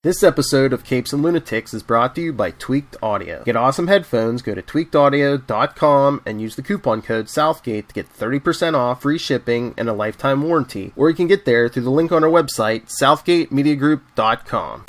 This episode of Capes and Lunatics is brought to you by Tweaked Audio. Get awesome headphones, go to tweakedaudio.com and use the coupon code Southgate to get 30% off, free shipping, and a lifetime warranty. Or you can get there through the link on our website, southgatemediagroup.com.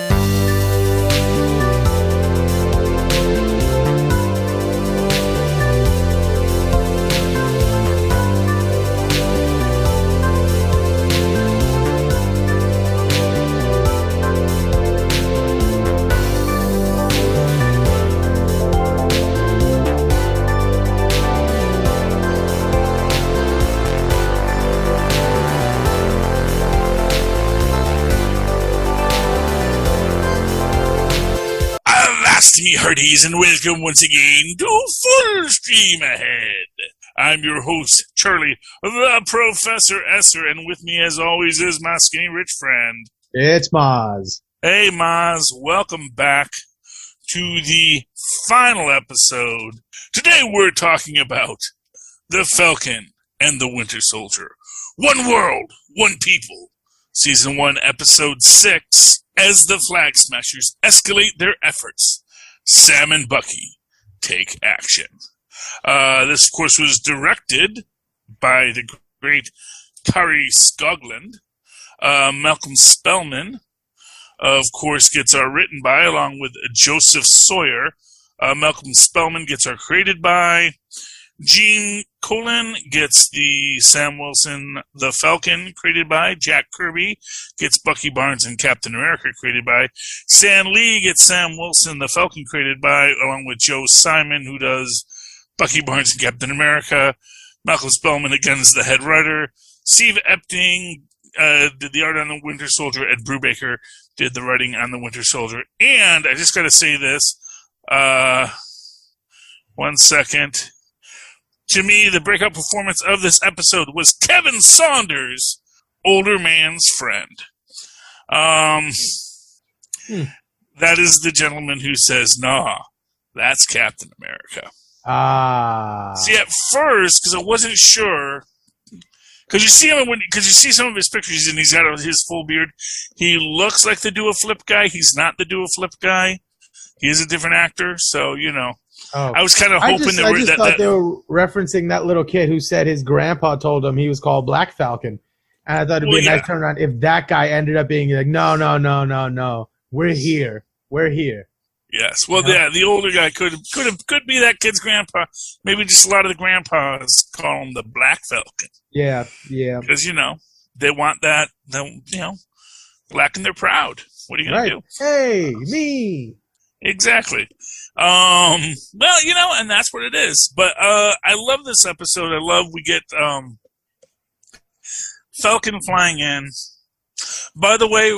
Hearties, and welcome once again to Full Stream Ahead. I'm your host, Charlie, the Professor Esser, and with me, as always, is my skinny rich friend. It's Mozz. Hey, Mozz. Welcome back to the final episode. Today, we're talking about the Falcon and the Winter Soldier. One world, one people. Season 1, Episode 6, as the Flag Smashers escalate their efforts. Sam and Bucky take action. This, of course, was directed by the great Kari Skogland. Malcolm Spellman, of course, gets our written by, along with Joseph Sawyer. Malcolm Spellman gets our created by. Gene Colan gets the Sam Wilson, the Falcon, created by. Jack Kirby gets Bucky Barnes and Captain America, created by. Stan Lee gets Sam Wilson, the Falcon, created by, along with Joe Simon, who does Bucky Barnes and Captain America. Malcolm Spellman, again, is the head writer. Steve Epting did the art on the Winter Soldier. Ed Brubaker did the writing on the Winter Soldier. And I just got to say this. 1 second. To me, the breakout performance of this episode was Kevin Saunders, older man's friend. That is the gentleman who says, "Nah, that's Captain America." See, at first, because I wasn't sure, because you see him because you see some of his pictures, and he's got his full beard. He looks like the Do-A-Flip guy. He's not the Do-A-Flip guy. He is a different actor, so you know. Oh. I was kind of hoping I just thought they were referencing that little kid who said his grandpa told him he was called Black Falcon. And I thought it'd be a nice turnaround if that guy ended up being like, no. We're here. Yes. Well, yeah, the older guy could be that kid's grandpa. Maybe just a lot of the grandpas call him the Black Falcon. Yeah. Because, they want that, black and they're proud. What are you going to do? Hey, me. Exactly. Well, and that's what it is. But I love this episode. I love we get Falcon flying in. By the way,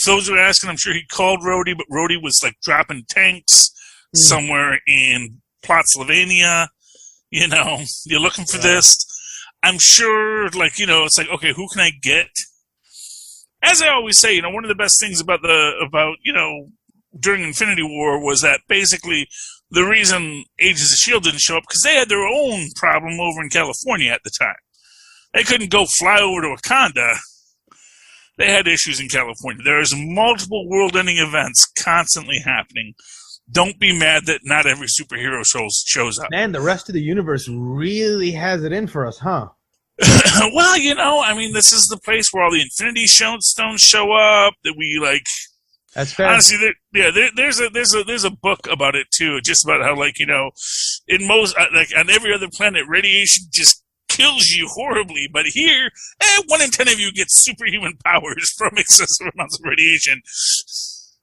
those who are asking, I'm sure he called Rhodey, but Rhodey was like dropping tanks somewhere in Plotsylvania. You're looking for this. I'm sure, it's like, okay, who can I get? As I always say, one of the best things about during Infinity War was that basically the reason Agents of S.H.I.E.L.D. didn't show up because they had their own problem over in California at the time. They couldn't go fly over to Wakanda. They had issues in California. There's multiple world-ending events constantly happening. Don't be mad that not every superhero shows up. Man, the rest of the universe really has it in for us, huh? Well, this is the place where all the Infinity Stones show up, that we, That's fair. Honestly, there's a book about it too, just about how in most on every other planet, radiation just kills you horribly, but here, 1 in 10 of you get superhuman powers from excessive amounts of radiation.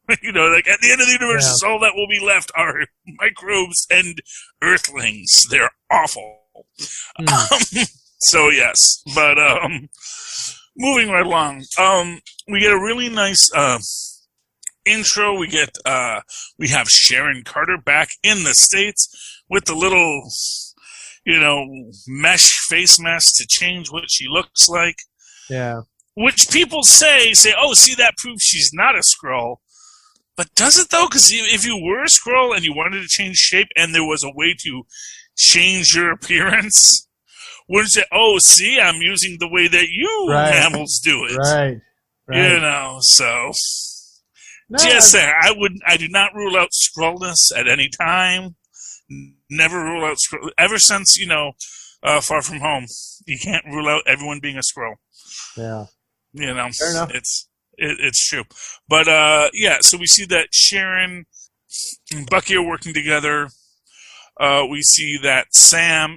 At the end of the universe, all that will be left are microbes and Earthlings. They're awful. So yes, but moving right along, we get a really nice intro. We have Sharon Carter back in the States with the little, mesh face mask to change what she looks like. Yeah. Which people say, oh, see, that proves she's not a Skrull. But does it, though? Because if you were a Skrull and you wanted to change shape and there was a way to change your appearance, wouldn't you say, oh, see, I'm using the way that you mammals do it. Right. So No, Just saying, I do not rule out Skrullness at any time. Never rule out Skrull. Ever since, Far From Home, you can't rule out everyone being a Skrull. Yeah. Fair enough. It's true. But, so we see that Sharon and Bucky are working together. We see that Sam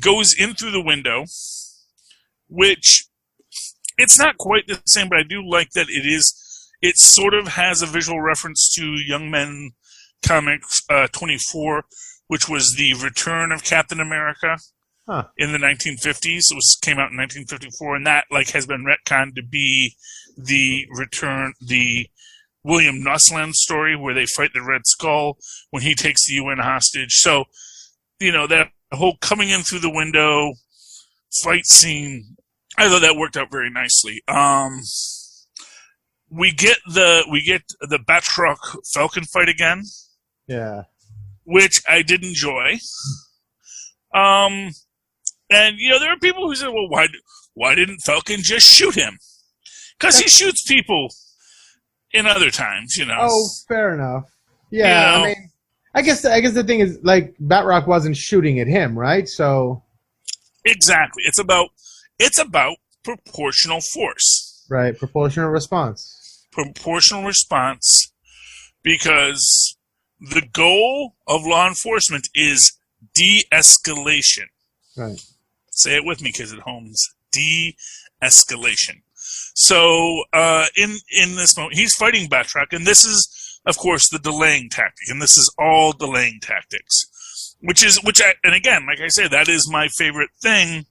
goes in through the window, which it's not quite the same, but I do like that it sort of has a visual reference to Young Men Comics 24, which was the return of Captain America in the 1950s. Came out in 1954, and that has been retconned to be the William Nussland story where they fight the Red Skull when he takes the UN hostage. So, that whole coming in through the window fight scene, I thought that worked out very nicely. We get the Batroc Falcon fight again. Yeah. Which I did enjoy. And there are people who say, well, why didn't Falcon just shoot him? Because he shoots people in other times, Oh, fair enough. Yeah, I mean, I guess the thing is, Batroc wasn't shooting at him, right? So exactly, it's about proportional force, right? Proportional response, because the goal of law enforcement is de-escalation. Right. Say it with me, kids at home. De-escalation. So, in this moment, he's fighting Batroc, and this is, of course, the delaying tactic, and this is all delaying tactics, and again, like I say, that is my favorite thing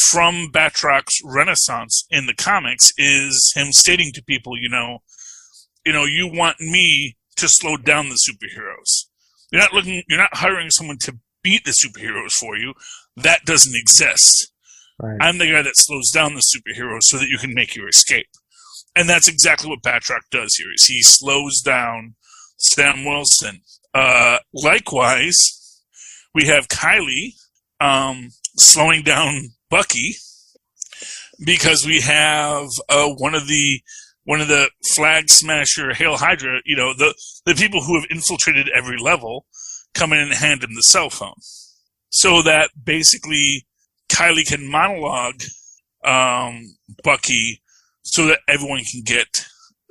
from Batroc's renaissance in the comics, is him stating to people, you want me to slow down the superheroes. You're not hiring someone to beat the superheroes for you. That doesn't exist. Right. I'm the guy that slows down the superheroes so that you can make your escape. And that's exactly what Batroc does here, is he slows down Sam Wilson. Likewise, we have Kylie slowing down Bucky, because we have one of the Flag Smasher Hail Hydra, the people who have infiltrated every level, come in and hand him the cell phone. So that basically Kylie can monologue Bucky so that everyone can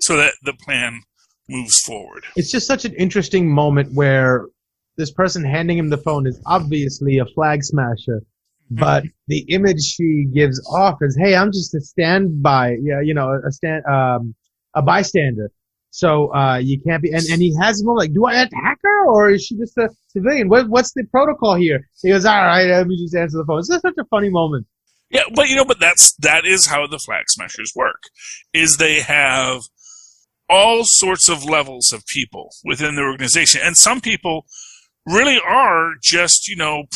so that the plan moves forward. It's just such an interesting moment where this person handing him the phone is obviously a Flag Smasher, but the image she gives off is, hey, I'm just a standby, a bystander. So you can't be, and he has him like, do I attack her, or is she just a civilian? What's the protocol here? He goes, all right, let me just answer the phone. It's just such a funny moment. Yeah, but that is how the Flag Smashers work, is they have all sorts of levels of people within their organization, and some people really are just,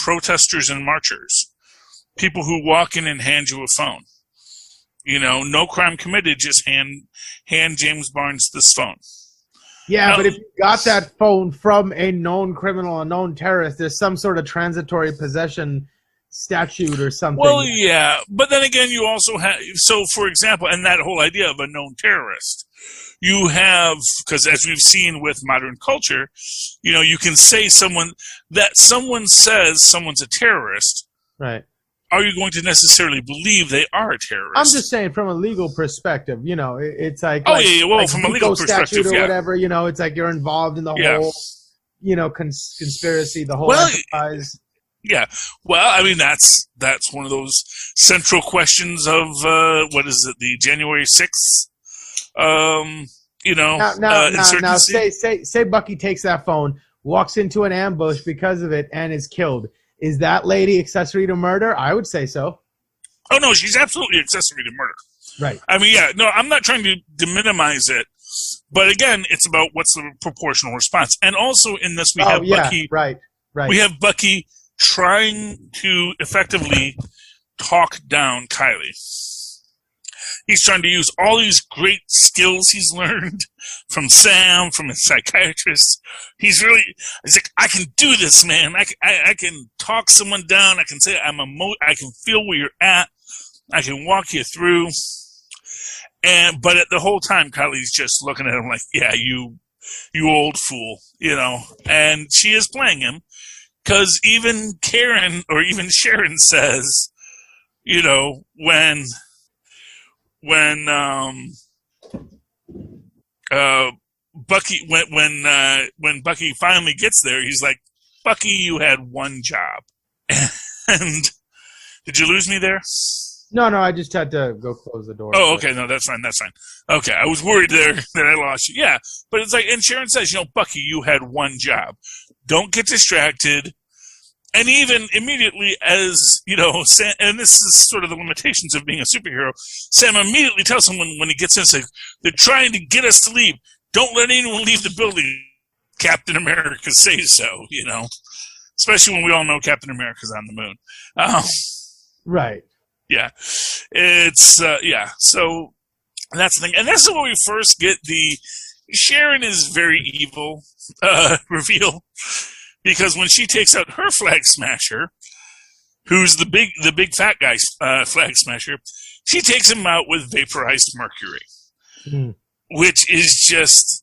protesters and marchers, people who walk in and hand you a phone. No crime committed, just hand James Barnes this phone. Yeah, but if you got that phone from a known criminal, a known terrorist, there's some sort of transitory possession statute or something. Well, yeah, but then again, you also have, so for example, and that whole idea of a known terrorist, you have, because as we've seen with modern culture, you can say someone says someone's a terrorist. Right. Are you going to necessarily believe they are a terrorist? I'm just saying, from a legal perspective, it's like, from a legal perspective, or whatever, it's like you're involved in the whole, conspiracy, the whole enterprise. Yeah, well, I mean, that's one of those central questions of what is it, the January 6th, Now, say Bucky takes that phone, walks into an ambush because of it, and is killed. Is that lady accessory to murder? I would say so. Oh, no, she's absolutely accessory to murder. Right. I mean, yeah, no, I'm not trying to minimize it. But again, it's about what's the proportional response. And also in this, we have Bucky. Right. We have Bucky trying to effectively talk down Kylie. He's trying to use all these great skills he's learned from Sam, from his psychiatrist. He's like, I can do this, man. I can talk someone down. I can say I can feel where you're at. I can walk you through. But at the whole time, Kylie's just looking at him like, yeah, you old fool, and she is playing him, because even Karen or even Sharon says, when Bucky, when Bucky finally gets there, he's like, Bucky, you had one job. And did you lose me there? No, I just had to go close the door. Oh, okay. No, that's fine. Okay, I was worried there that I lost you. Yeah, but it's like, and Sharon says, Bucky, you had one job. Don't get distracted. And even immediately as, Sam, and this is sort of the limitations of being a superhero, Sam immediately tells him when he gets in, it's like, they're trying to get us to leave. Don't let anyone leave the building. Captain America says so, especially when we all know Captain America's on the moon. Right. Yeah. It's, so that's the thing. And this is where we first get the Sharon is very evil reveal, because when she takes out her flag smasher, who's the big fat guy flag smasher, she takes him out with vaporized mercury, which is just,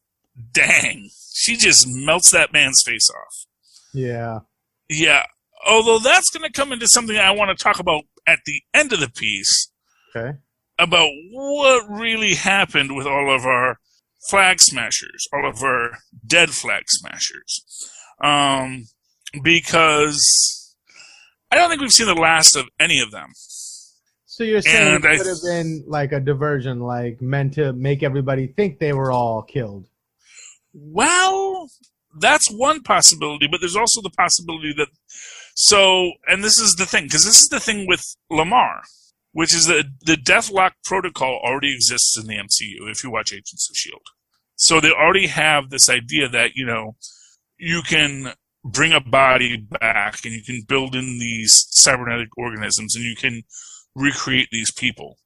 dang. She just melts that man's face off. Yeah. Yeah. Although that's going to come into something I want to talk about at the end of the piece. Okay. About what really happened with all of our flag smashers, all of our dead flag smashers. Because I don't think we've seen the last of any of them. So you're saying it could have been like a diversion, like meant to make everybody think they were all killed? Well, that's one possibility, but there's also the possibility that... So, and this is the thing, because this is the thing with Lamar, which is that the Deathlock protocol already exists in the MCU, if you watch Agents of S.H.I.E.L.D. So they already have this idea that, you can bring a body back and you can build in these cybernetic organisms and you can recreate these people.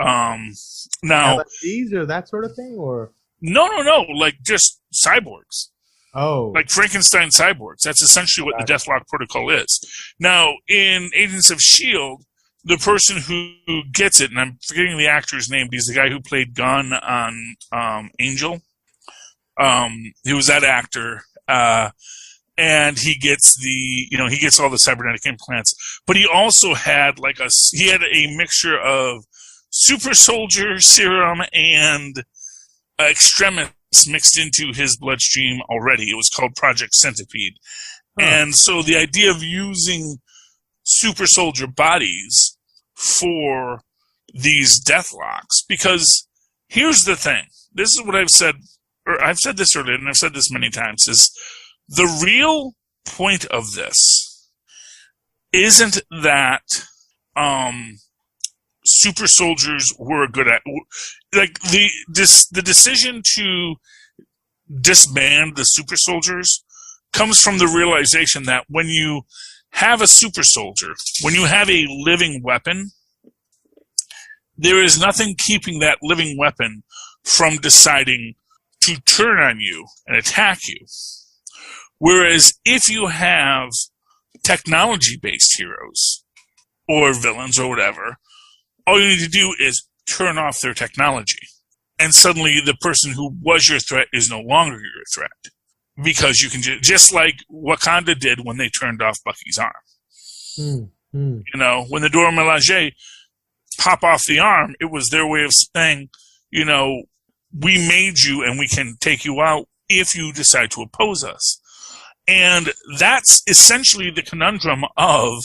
Now... these or that sort of thing, or... No, like just cyborgs. Oh. Like Frankenstein cyborgs. That's essentially what the Deathlock protocol is. Now, in Agents of S.H.I.E.L.D., the person who gets it, and I'm forgetting the actor's name, he's the guy who played Gunn on Angel. He was that actor. And he gets he gets all the cybernetic implants. But he also had he had a mixture of super soldier serum and extremis mixed into his bloodstream already. It was called Project Centipede. And so the idea of using super soldier bodies for these Deathlocks, because here's the thing. This is what I've said, or I've said this earlier, and I've said this many times, is the real point of this isn't that super soldiers were good at, like the decision to disband the super soldiers comes from the realization that when you have a super soldier, when you have a living weapon, there is nothing keeping that living weapon from deciding to turn on you and attack you. Whereas if you have technology-based heroes or villains or whatever, all you need to do is turn off their technology. And suddenly the person who was your threat is no longer your threat. Because you can just like Wakanda did when they turned off Bucky's arm. You know, when the Dora Milaje pop off the arm, it was their way of saying, you know, we made you and we can take you out if you decide to oppose us. And that's essentially the conundrum of,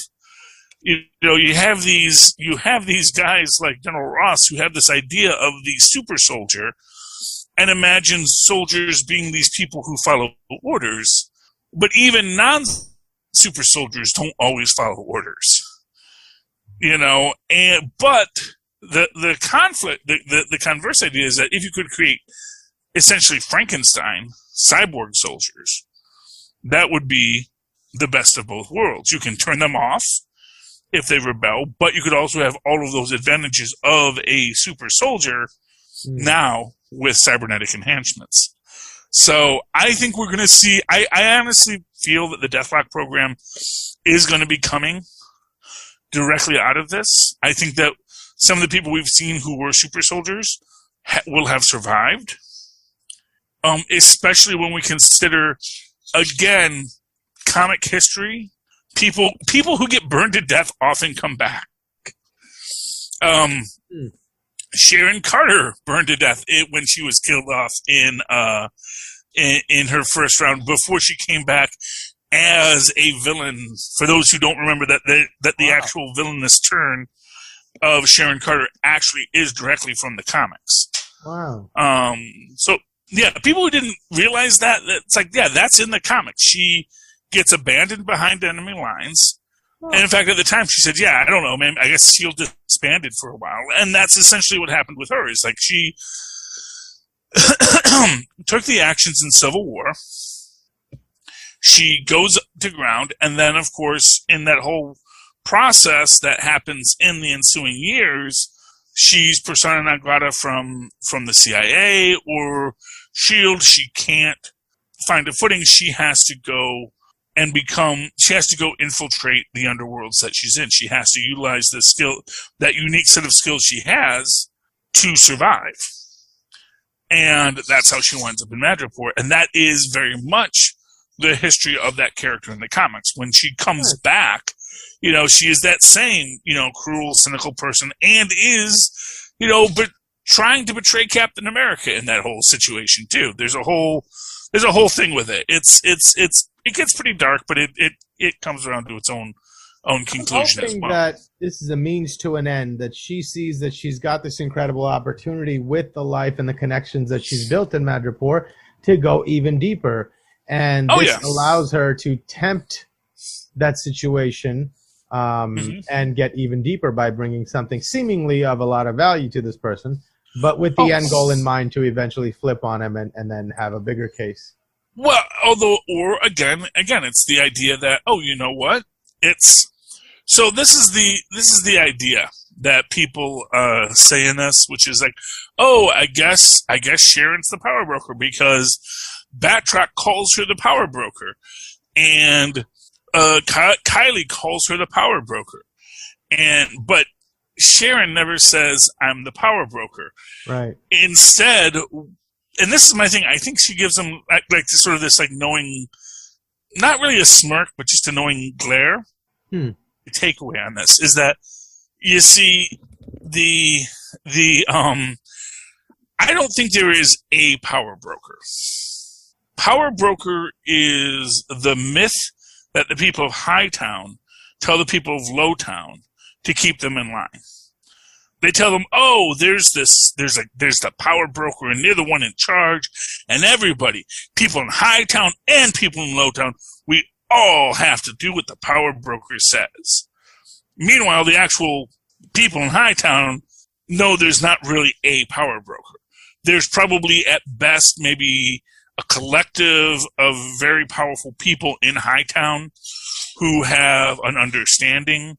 you know, you have these guys like General Ross who have this idea of the super soldier and imagine soldiers being these people who follow orders, but even non-super soldiers don't always follow orders, you know. But the conflict, the converse idea is that if you could create essentially Frankenstein cyborg soldiers, that would be the best of both worlds. You can turn them off if they rebel, but you could also have all of those advantages of a super soldier now with cybernetic enhancements. So I think we're going to see, I honestly feel that the Deathlock program is going to be coming directly out of this. I think that some of the people we've seen who were super soldiers will have survived. Especially when we consider, again, comic history. People who get burned to death often come back. Sharon Carter burned to death when she was killed off in her first round before she came back as a villain. For those who don't remember that the actual villainous turn of Sharon Carter actually is directly from the comics. Wow. So yeah, people who didn't realize that, it's like, yeah, that's in the comics. She gets abandoned behind enemy lines. And in fact, at the time, she said, yeah, I don't know, man, I guess SEAL disbanded for a while. And that's essentially what happened with her. Is like she took the actions in Civil War. She goes to ground. And then, of course, in that whole process that happens in the ensuing years, she's persona non grata from the CIA or SHIELD. She can't find a footing. She has to go infiltrate the underworlds that she's in. She has to utilize the skill, that unique set of skills she has to survive. And that's how she winds up in Madripoor. And that is very much the history of that character in the comics. When she comes back, she is that same, cruel, cynical person, and is, but trying to betray Captain America in that whole situation too. There's a whole thing with it. It gets pretty dark, but it comes around to its own conclusion as well. That this is a means to an end, that she sees that she's got this incredible opportunity with the life and the connections that she's built in Madripoor to go even deeper. And this allows her to tempt that situation and get even deeper by bringing something seemingly of a lot of value to this person, but with the end goal in mind to eventually flip on him and then have a bigger case. Well, again, it's the idea that, you know what? This is the idea that people say in this, which is like, I guess Sharon's the power broker because Batroc calls her the power broker, and Kylie calls her the power broker, but Sharon never says I'm the power broker. Right. Instead. And this is my thing. I think she gives them like sort of this like knowing, not really a smirk, but just a knowing glare. The takeaway on this is that you see I don't think there is a power broker. Power broker is the myth that the people of Hightown tell the people of Lowtown to keep them in line. They tell them, there's the power broker, and they're the one in charge, and everybody, people in Hightown and people in Lowtown, we all have to do what the power broker says. Meanwhile, the actual people in Hightown know there's not really a power broker. There's probably, at best, maybe a collective of very powerful people in Hightown who have an understanding.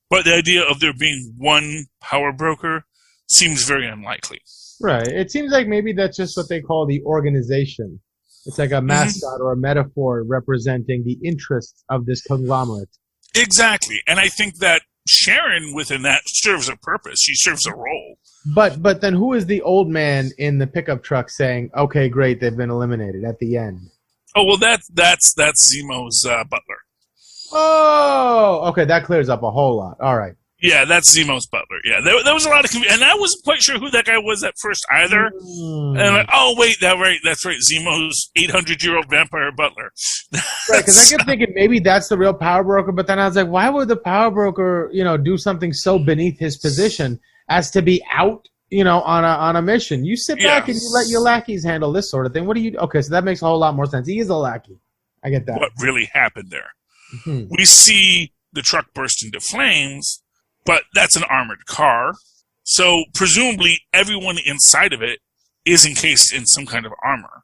But the idea of there being one power broker seems very unlikely. Right. It seems like maybe that's just what they call the organization. It's like a mascot or a metaphor representing the interests of this conglomerate. Exactly. And I think that Sharon within that serves a purpose. She serves a role. But then who is the old man in the pickup truck saying, okay, great, they've been eliminated at the end? Oh, well, that's Zemo's butler. Oh, okay, that clears up a whole lot. All right. Yeah, that's Zemo's butler. Yeah, there was a lot of confusion, and I wasn't quite sure who that guy was at first either. And I'm like, wait, that's right, Zemo's 800-year-old vampire butler. Right, because I kept thinking maybe that's the real power broker, but then I was like, why would the power broker, do something so beneath his position as to be out, on a mission? You sit back and you let your lackeys handle this sort of thing. What do you? Okay, so that makes a whole lot more sense. He is a lackey. I get that. What really happened there? We see the truck burst into flames, but that's an armored car. So presumably everyone inside of it is encased in some kind of armor.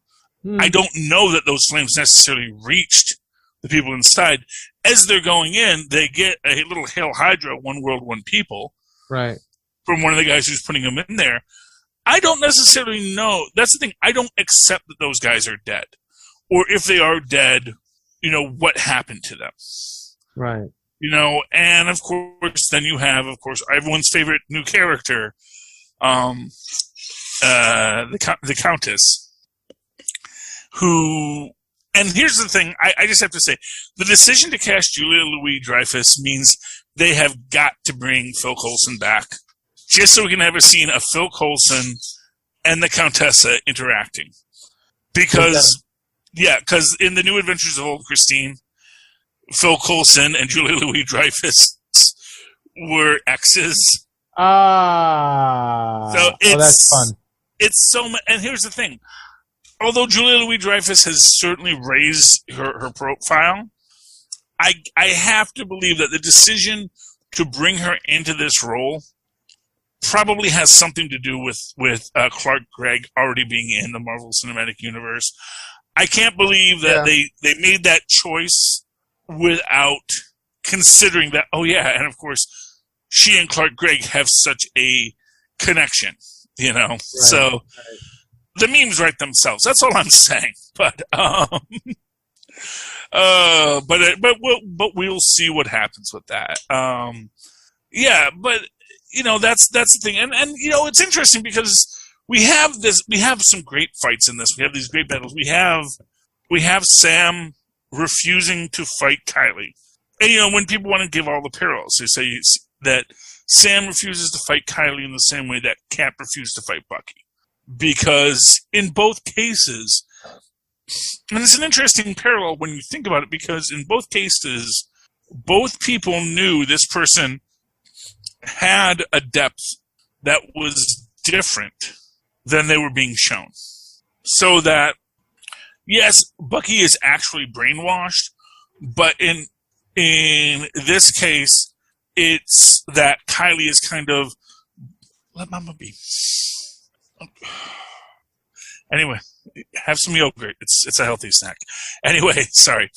I don't know that those flames necessarily reached the people inside. As they're going in, they get a little Hail Hydra, one world, one people. Right. From one of the guys who's putting them in there. I don't necessarily know. That's the thing. I don't accept that those guys are dead. Or if they are dead, what happened to them. Right. And of course, then you have, of course, everyone's favorite new character, the Countess, who, and here's the thing, I just have to say, the decision to cast Julia Louis-Dreyfus means they have got to bring Phil Coulson back, just so we can have a scene of Phil Coulson and the Countessa interacting. Because in the New Adventures of Old Christine, Phil Coulson and Julia Louis-Dreyfus were exes. So that's fun. It's so, and here's the thing. Although Julia Louis-Dreyfus has certainly raised her profile, I have to believe that the decision to bring her into this role probably has something to do with Clark Gregg already being in the Marvel Cinematic Universe. I can't believe that they made that choice without considering that, and of course, she and Clark Gregg have such a connection, Right, so the memes write themselves. That's all I'm saying. But we'll see what happens with that. That's the thing. And it's interesting because we have some great fights in this. We have these great battles. We have Sam refusing to fight Kylie. And when people want to give all the parallels, they say that Sam refuses to fight Kylie in the same way that Cap refused to fight Bucky. Because in both cases, and it's an interesting parallel when you think about it, because in both cases, both people knew this person had a depth that was different than they were being shown. So that, yes, Bucky is actually brainwashed, but in this case, it's that Kylie is kind of, let Mama be. Anyway, have some yogurt. It's a healthy snack. Anyway, sorry.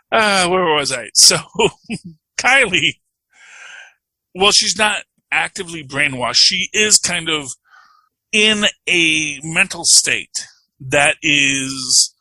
Where was I? So, Kylie, well, she's not actively brainwashed. She is kind of in a mental state that is,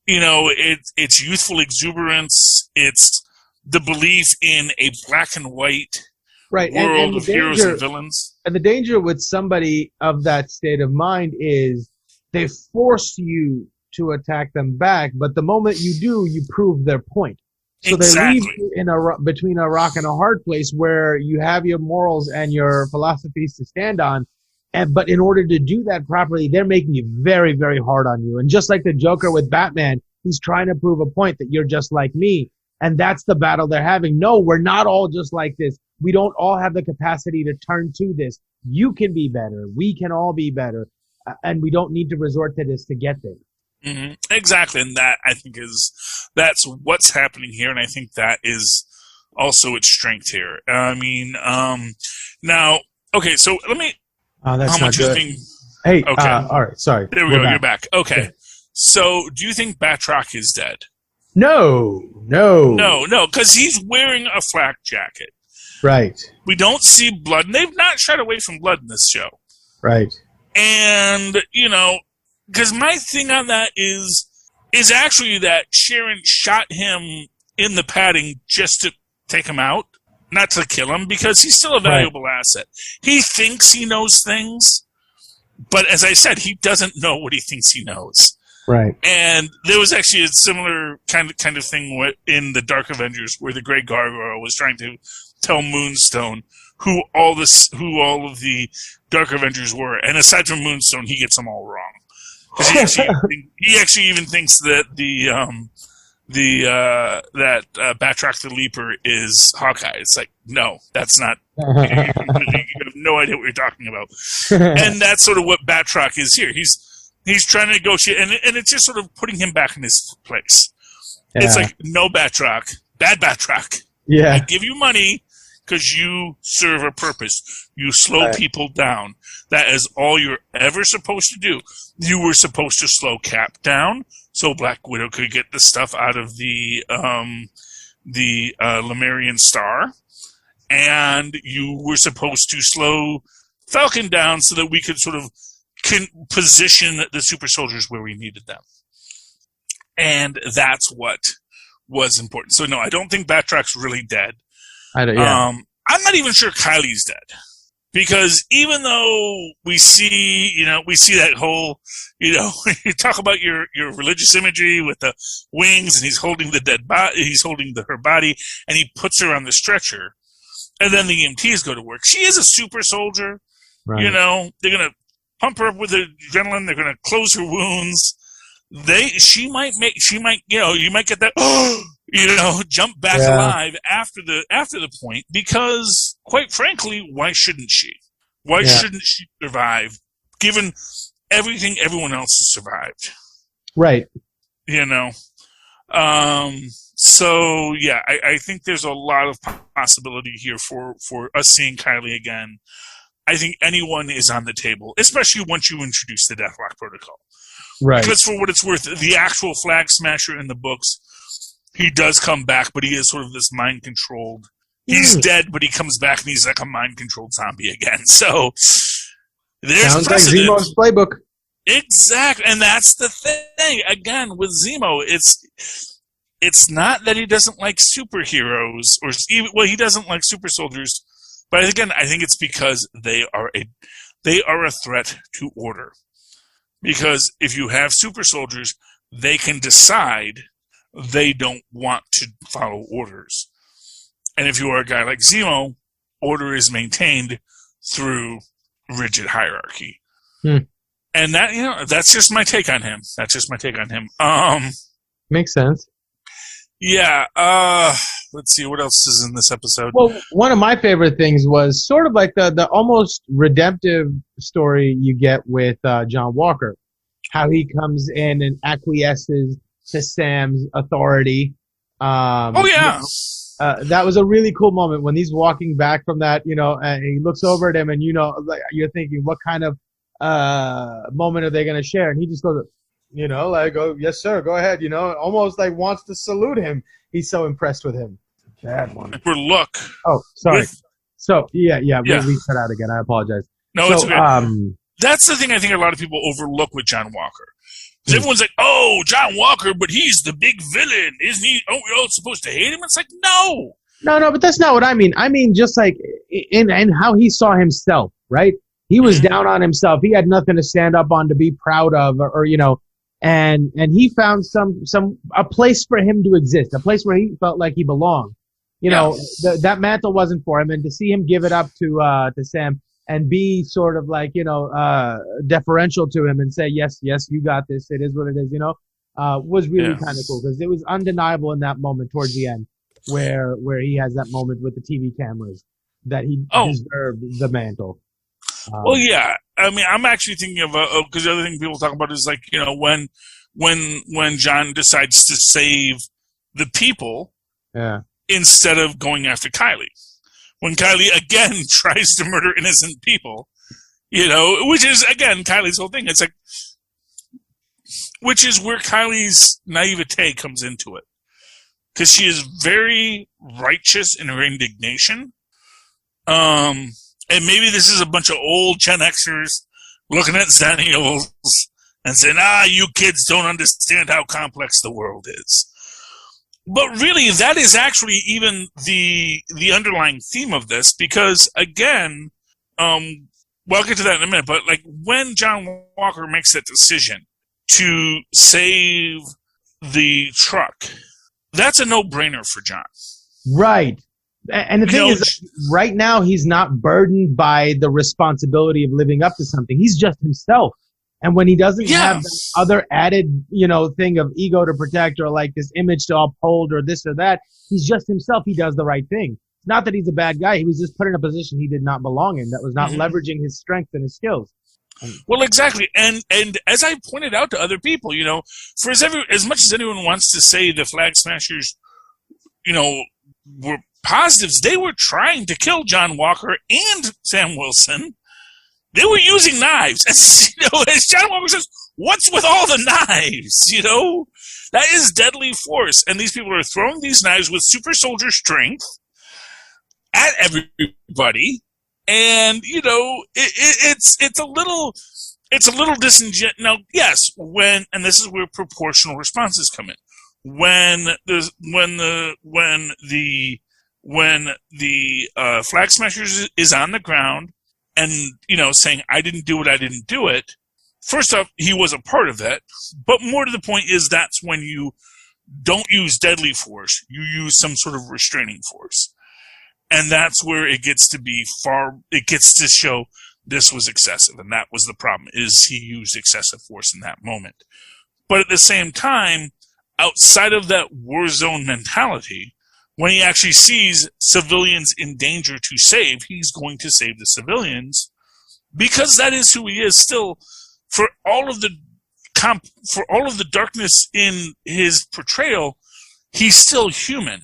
it's youthful exuberance. It's the belief in a black and white world of heroes and villains. And the danger with somebody of that state of mind is they force you to attack them back, but the moment you do, you prove their point. So exactly. They leave you between a rock and a hard place where you have your morals and your philosophies to stand on, but in order to do that properly, they're making it very, very hard on you. And just like the Joker with Batman, he's trying to prove a point that you're just like me. And that's the battle they're having. No, we're not all just like this. We don't all have the capacity to turn to this. You can be better. We can all be better. And we don't need to resort to this to get there. Mm-hmm. Exactly. And that, I think, that's what's happening here. And I think that is also its strength here. I mean, now, okay, so let me... Oh, that's not good. Hey, okay. All right, sorry. There we go. You're back. Okay. So, do you think Batroc is dead? No, because he's wearing a flak jacket. Right. We don't see blood, and they've not shied away from blood in this show. Right. And, because my thing on that is actually that Sharon shot him in the padding just to take him out, not to kill him, because he's still a valuable asset. He thinks he knows things, but as I said, he doesn't know what he thinks he knows. Right. And there was actually a similar kind of thing in the Dark Avengers where the Great Gargoyle was trying to tell Moonstone who all of the Dark Avengers were, and aside from Moonstone, he gets them all wrong. Because he actually even thinks that that Batroc the Leaper is Hawkeye. It's like, no, that's not. You have no idea what you're talking about. And that's sort of what Batroc is here. He's trying to negotiate, and it's just sort of putting him back in his place. Yeah. It's like, no Batroc, bad Batroc. Yeah. I give you money because you serve a purpose. You slow people down. That is all you're ever supposed to do. You were supposed to slow Cap down so Black Widow could get the stuff out of the Lemurian Star, and you were supposed to slow Falcon down so that we could sort of position the super soldiers where we needed them. And that's what was important. So no, I don't think Batrocc's really dead. Yeah. I'm not even sure Kylie's dead. Because even though we see that whole, you talk about your religious imagery with the wings, and he's holding the dead body, he's holding her body, and he puts her on the stretcher, and then the EMTs go to work. She is a super soldier. Right. They're going to pump her up with adrenaline. They're going to close her wounds. You might get that, jump back alive after the point, because quite frankly, why shouldn't she? Why shouldn't she survive, given everything everyone else has survived? Right. So yeah, I think there's a lot of possibility here for us seeing Kylie again. I think anyone is on the table, especially once you introduce the Deathlock Protocol. Right. Because for what it's worth, the actual Flag Smasher in the books, he does come back, but he is sort of this mind-controlled. He's dead, but he comes back and he's like a mind-controlled zombie again. So there's sounds precedent. like Zemo's playbook. Exactly, and that's the thing. Again, with Zemo, it's not that he doesn't like superheroes, he doesn't like super soldiers. But again, I think it's because they are a threat to order. Because if you have super soldiers, they can decide they don't want to follow orders. And if you are a guy like Zemo, order is maintained through rigid hierarchy. And that's just my take on him. Makes sense. Yeah. Let's see, what else is in this episode? Well, one of my favorite things was sort of like the almost redemptive story you get with John Walker. How he comes in and acquiesces to Sam's authority. That was a really cool moment when he's walking back from that, and he looks over at him, and like, you're thinking, what kind of moment are they going to share? And he just goes, oh, yes, sir, go ahead, almost like wants to salute him. He's so impressed with him. Bad one. For look. Oh, sorry. We cut out again. I apologize. No, it's okay. That's the thing I think a lot of people overlook with John Walker. Because everyone's like, oh, John Walker, but he's the big villain, isn't he? Oh, we're all supposed to hate him? It's like, no. No, but that's not what I mean. I mean, just like in how he saw himself, right? He was down on himself. He had nothing to stand up on to be proud of, or and he found a place for him to exist, a place where he felt like he belonged. That mantle wasn't for him, and to see him give it up to Sam and be sort of like deferential to him and say, yes, you got this. It is what it is. Was really kind of cool, because it was undeniable in that moment towards the end where he has that moment with the TV cameras that he deserved the mantle. Well, yeah. I mean, I'm actually thinking of because the other thing people talk about is like, when John decides to save the people instead of going after Kylie. When Kylie again tries to murder innocent people, which is again Kylie's whole thing. It's like, which is where Kylie's naivete comes into it, because she is very righteous in her indignation. And maybe this is a bunch of old Gen Xers looking at Xennials and saying, you kids don't understand how complex the world is. But really, that is actually even the underlying theme of this, because, again, I'll get to that in a minute, but like when John Walker makes that decision to save the truck, that's a no-brainer for John. Right. And the thing is, right now, he's not burdened by the responsibility of living up to something. He's just himself. And when he doesn't have that other added, thing of ego to protect, or like this image to uphold, or this or that, he's just himself. He does the right thing. It's not that he's a bad guy. He was just put in a position he did not belong in, that was not leveraging his strength and his skills. Well, exactly. And as I pointed out to other people, for as much as anyone wants to say the Flag Smashers, were positives, they were trying to kill John Walker and Sam Wilson. They were using knives. As John Walker says, what's with all the knives? That is deadly force. And these people are throwing these knives with super soldier strength at everybody. And, it's a little disingenuous. Now, yes, and this is where proportional responses come in. when the Flag Smashers is on the ground and, saying, I didn't do it. First off, he was a part of that. But more to the point is that's when you don't use deadly force. You use some sort of restraining force. And that's where it gets to show this was excessive. And that was the problem, is he used excessive force in that moment. But at the same time, outside of that war zone mentality, when he actually sees civilians in danger to save, he's going to save the civilians, because that is who he is still. For all of the darkness in his portrayal, he's still human,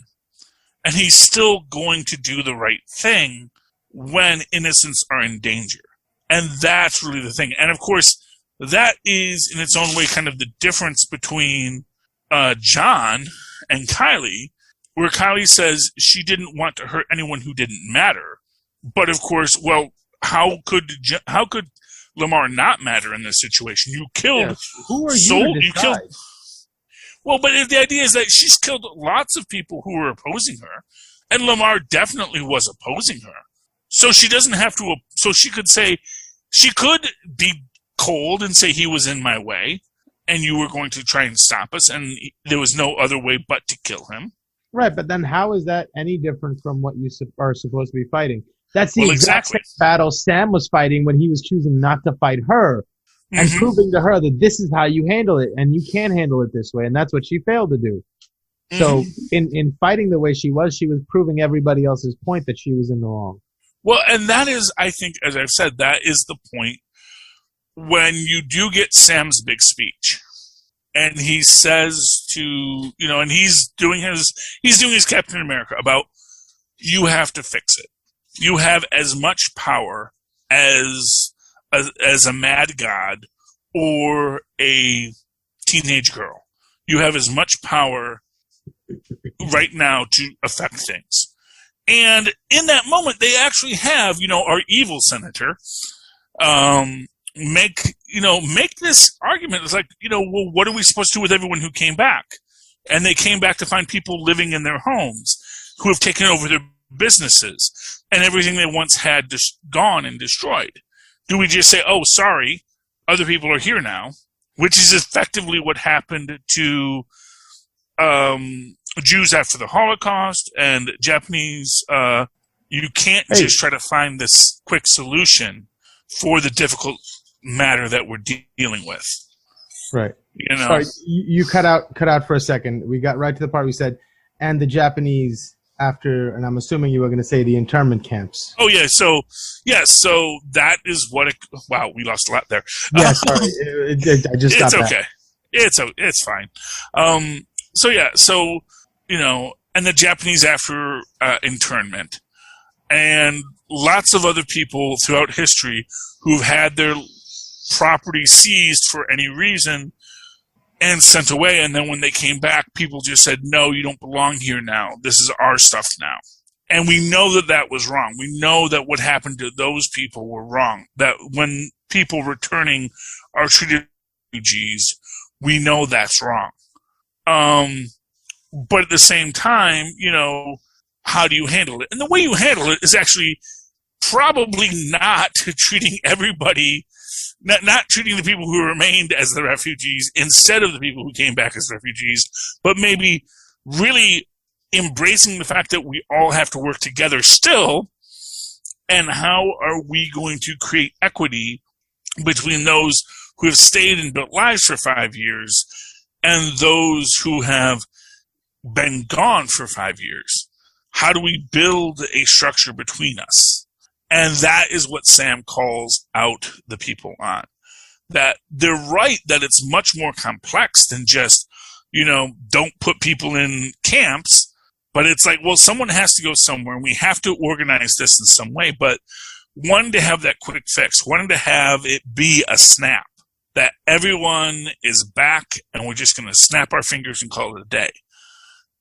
and he's still going to do the right thing when innocents are in danger. And that's really the thing. And of course, that is in its own way kind of the difference between John and Kylie, where Kylie says she didn't want to hurt anyone who didn't matter. But of course, well, how could Lamar not matter in this situation? You killed. Yeah. Who are you to decide? Well, but the idea is that she's killed lots of people who were opposing her, and Lamar definitely was opposing her. So she doesn't have to. So she could say, she could be cold and say he was in my way, and you were going to try and stop us, and there was no other way but to kill him. Right, but then how is that any different from what you are supposed to be fighting? That's the exact same battle Sam was fighting when he was choosing not to fight her and proving to her that this is how you handle it, and you can handle it this way, and that's what she failed to do. So in fighting the way she was proving everybody else's point that she was in the wrong. Well, and that is, I think, as I've said, that is the point when you do get Sam's big speech. And he says to, and he's doing his Captain America about, you have to fix it. You have as much power as a mad god or a teenage girl. You have as much power right now to affect things. And in that moment, they actually have, our evil senator, make this argument. It's like, well, what are we supposed to do with everyone who came back? And they came back to find people living in their homes who have taken over their businesses and everything they once had gone and destroyed. Do we just say, oh, sorry, other people are here now, which is effectively what happened to Jews after the Holocaust and Japanese? You can't just try to find this quick solution for the difficult matter that we're dealing with. Right. Sorry, you cut out for a second. We got right to the part we said, and the Japanese after, and I'm assuming you were going to say the internment camps. Oh yeah. So that is what wow, we lost a lot there. Yeah, sorry. I just got that. It's okay. It's fine. And the Japanese after internment, and lots of other people throughout history who've had their property seized for any reason and sent away, and then when they came back, people just said, no, you don't belong here now. This is our stuff now. And we know that was wrong. We know that what happened to those people were wrong. That when people returning are treated as refugees, we know that's wrong. But at the same time, how do you handle it? And the way you handle it is actually probably not treating everybody, not treating the people who remained as the refugees instead of the people who came back as refugees, but maybe really embracing the fact that we all have to work together still, and how are we going to create equity between those who have stayed and built lives for 5 years and those who have been gone for 5 years? How do we build a structure between us? And that is what Sam calls out the people on. That they're right that it's much more complex than just, don't put people in camps. But it's like, well, someone has to go somewhere, and we have to organize this in some way. But one, to have that quick fix, one, to have it be a snap, that everyone is back and we're just going to snap our fingers and call it a day.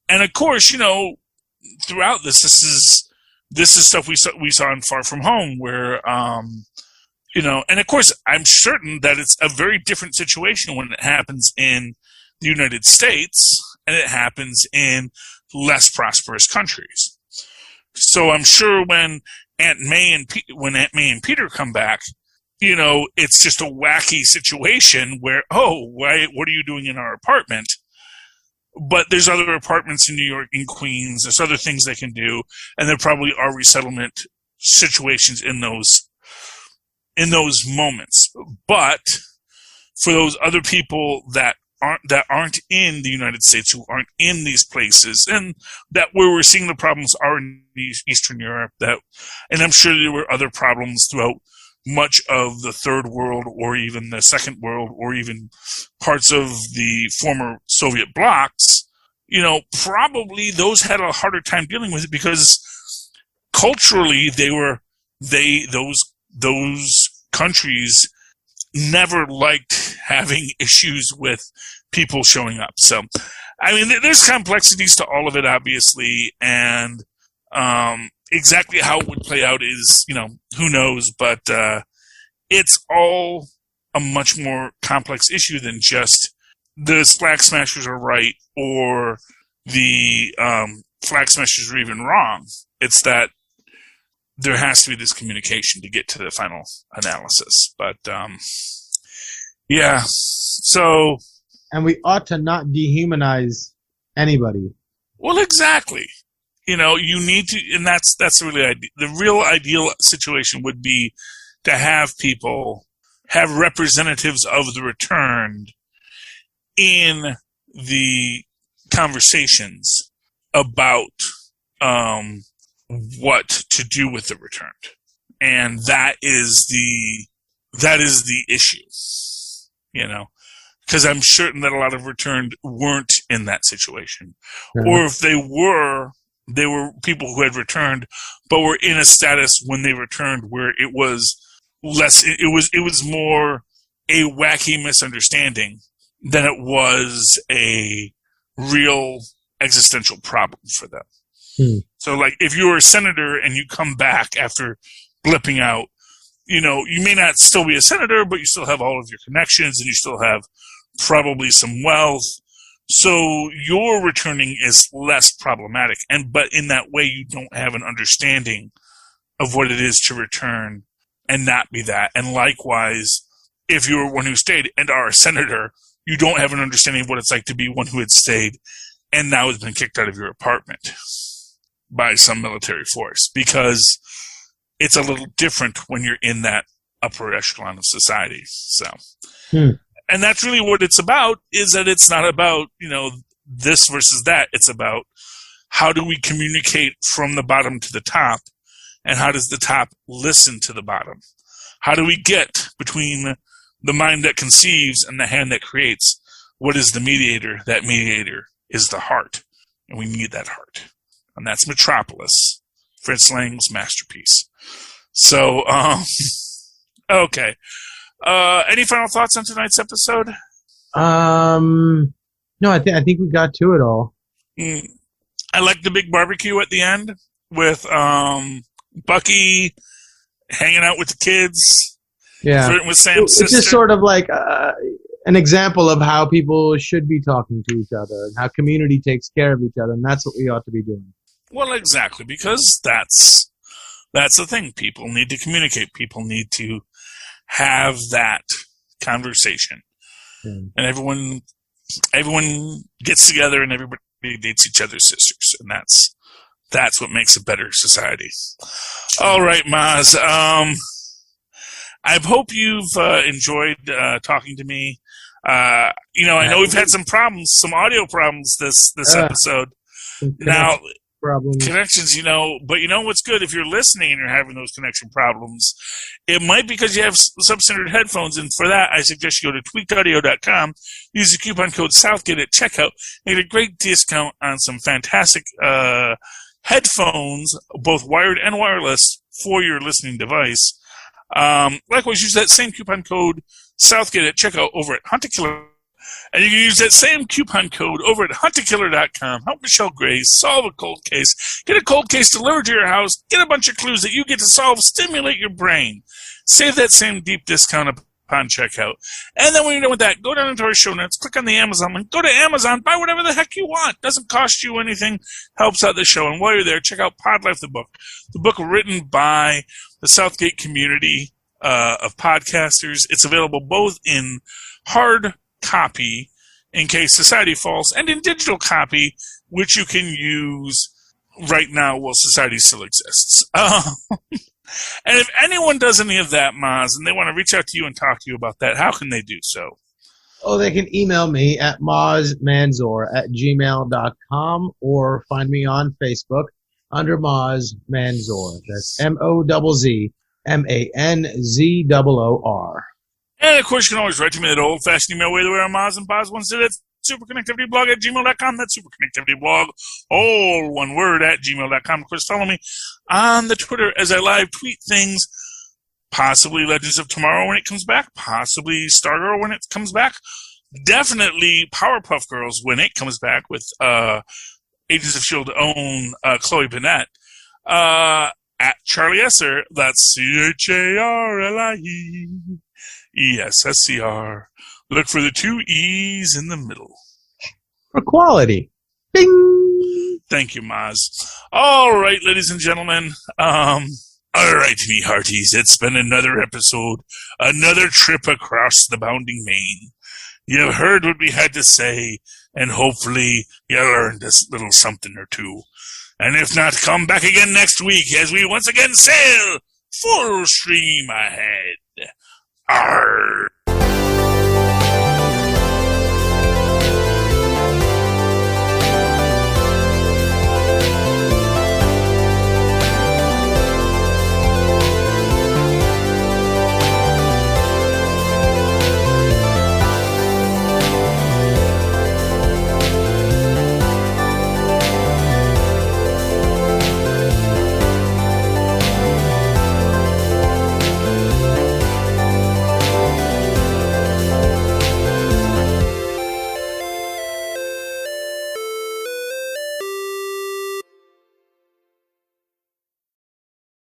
And of course, throughout this is stuff we saw in Far From Home, where, and of course, I'm certain that it's a very different situation when it happens in the United States and it happens in less prosperous countries. So I'm sure when Aunt May and Peter come back, it's just a wacky situation where, what are you doing in our apartment? But there's other apartments in New York, in Queens. There's other things they can do, and there probably are resettlement situations in those moments. But for those other people that aren't in the United States, who aren't in these places, and that where we're seeing the problems are in Eastern Europe, and I'm sure there were other problems throughout much of the Third World, or even the Second World, or even parts of the former Soviet blocs, probably those had a harder time dealing with it because culturally those countries never liked having issues with people showing up. So, I mean, there's complexities to all of it, obviously, and exactly how it would play out is, who knows, but it's all a much more complex issue than just the Flag Smashers are right or the Flag Smashers are even wrong. It's that there has to be this communication to get to the final analysis. But, yeah, so... And we ought to not dehumanize anybody. Well, exactly. You need to, and that's really the real ideal situation would be to have people, have representatives of the returned in the conversations about what to do with the returned, and that is the issue. Because I'm certain that a lot of returned weren't in that situation, or if they were people who had returned, but were in a status when they returned where it was less. It was more a wacky misunderstanding than it was a real existential problem for them. So, like, if you're a senator and you come back after blipping out, you may not still be a senator, but you still have all of your connections and you still have probably some wealth. So your returning is less problematic. But in that way, you don't have an understanding of what it is to return and not be that. And likewise, if you were one who stayed and are a senator, you don't have an understanding of what it's like to be one who had stayed and now has been kicked out of your apartment by some military force, because it's a little different when you're in that upper echelon of society. So, and that's really what it's about, is that it's not about, this versus that. It's about how do we communicate from the bottom to the top, and how does the top listen to the bottom? How do we get between the mind that conceives and the hand that creates? What is the mediator? That mediator is the heart, and we need that heart. And that's Metropolis, Fritz Lang's masterpiece. So, okay. Any final thoughts on tonight's episode? No, I think we got to it all. I like the big barbecue at the end with Bucky hanging out with the kids. Yeah, flirting with Sam's sister. It's just sort of like an example of how people should be talking to each other and how community takes care of each other, and that's what we ought to be doing. Well, exactly, because that's the thing. People need to communicate. People need to have that conversation, and everyone gets together and everybody dates each other's sisters, and that's what makes a better society. All right, Mozz. I hope you've enjoyed talking to me. I know we've had some problems, some audio problems this episode. Now, connections, but what's good if you're listening and you're having those connection problems, it might be because you have sub-standard headphones, and for that, I suggest you go to tweakedaudio.com, use the coupon code Southgate at checkout, and get a great discount on some fantastic headphones, both wired and wireless, for your listening device. Likewise, use that same coupon code Southgate at checkout over at Hunter-Killer. And you can use that same coupon code over at hunterkiller.com. Help Michelle Grace solve a cold case. Get a cold case delivered to your house. Get a bunch of clues that you get to solve. Stimulate your brain. Save that same deep discount upon checkout. And then when you're done with that, go down into our show notes, click on the Amazon link, go to Amazon, buy whatever the heck you want. Doesn't cost you anything, helps out the show. And while you're there, check out Pod Life, the book written by the Southgate community of podcasters. It's available both in hard copy, in case society falls, and in digital copy, which you can use right now while society still exists. And if anyone does any of that, Mozz, and they want to reach out to you and talk to you about that, how can they do so? Oh, they can email me at mozzmanzor@gmail.com or find me on Facebook under Mozz Manzor. That's MOZZMANZOOR. And, of course, you can always write to me that old-fashioned email way the way our Mozz and Boz once did. It's superconnectivityblog@gmail.com. That's superconnectivityblog, all one word, @gmail.com. Of course, follow me on the Twitter as I live tweet things, possibly Legends of Tomorrow when it comes back, possibly Stargirl when it comes back, definitely Powerpuff Girls when it comes back with Agents of S.H.I.E.L.D. own Chloe Bennett. At Charlie Esser, that's CHARLIESSCR. Look for the 2 E's in the middle. For quality. Bing! Thank you, Mozz. All right, ladies and gentlemen. All right, me hearties. It's been another episode, another trip across the bounding main. You've heard what we had to say, and hopefully you learned a little something or two. And if not, come back again next week as we once again sail full stream ahead. Arr!